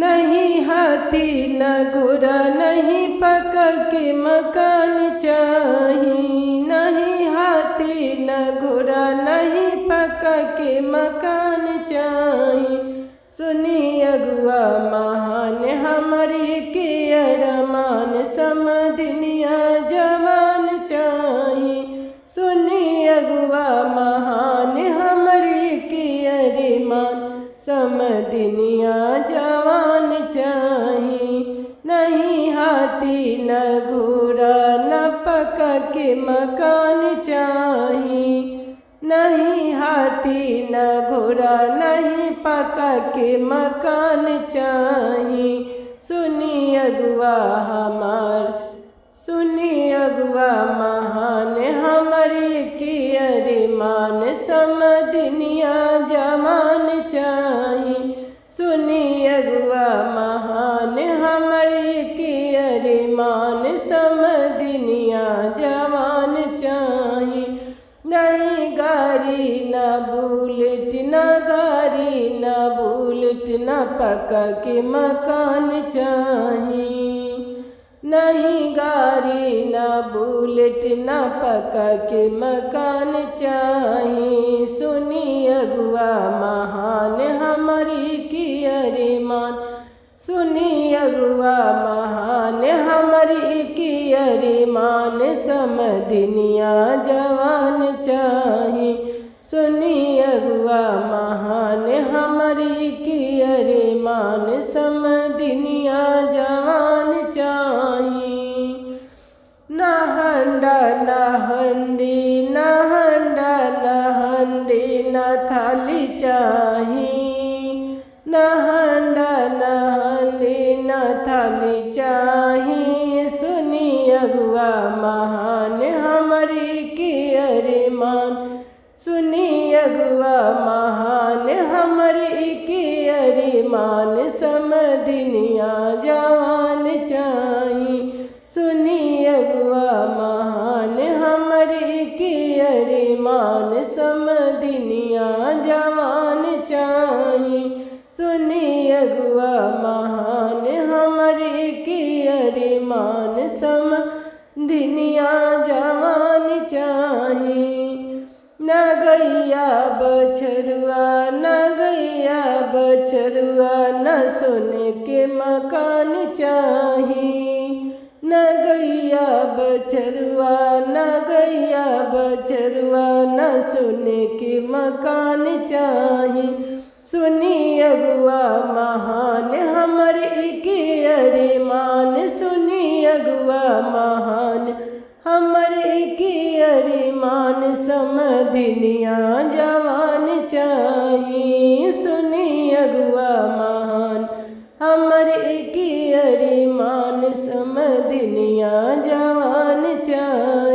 नहीं हाथी न घोड़ा नहीं पक्का के मकान चाही। नहीं हाथी न घोड़ा नहीं पक्का के मकान चाही। सुनी अगुआ महान हमारी के अरमान समदिनिया जवान चाही। सुनी अगुआ महान हमारी के अरमान समदिनिया जवान चाही। नहीं हाथी न घोड़ा न पक्का के मकान चाही। नहीं हाथी न घोड़ा नहीं पक्का के मकान चाही। सुनी अगुआ हमार सुनी अगुआ महान हमारी की अरमान समदिनिया जवान चाही। सुनी अगुआ महान हमारी की अरमान समदिनिया जवान चाही। नहीं गाड़ी न बुलेट न गाड़ी न बुलेट न पक्का के मकान चाही। नहीं गाड़ी न बुलेट न पक्का के मकान चाही। सुनी अगुआ महान हमारी की अरमान सुनी अगुआ महान हमारी की अरमान समदिनिया जवान चाही। सुनी अगुआ महान हमारी की अरमान समदिनिया जवान चाही। न हंडा न हंडी न हंडा न हंडी न थाली चाही। न हंडा न हंडी न थाली चाही। सुनी अगुआ महान हमारी की अरमान सुनी अगुआ महान हमारी की अरमान समदिनिया जवान चाही। सुनी अगुआ महान हमारी की अरमान समदिनिया जवान चाही। सुनी अगुआ महान हमारी की अरमान समदिनिया जवान चाही। न गैया बछरुआ न गैया बछरुआ न सोने के मकान चाही। न गैया बछरुआ न गैया बछरुआ न सोने के मकान चाही। सुनी अगुआ महान हमारी की अरमान सुनी अगुआ महान हमारी की अरमान समदिनिया जवान चाही। सुनी अगुआ महान हमारी की अरमान समदिनिया जवान चाही।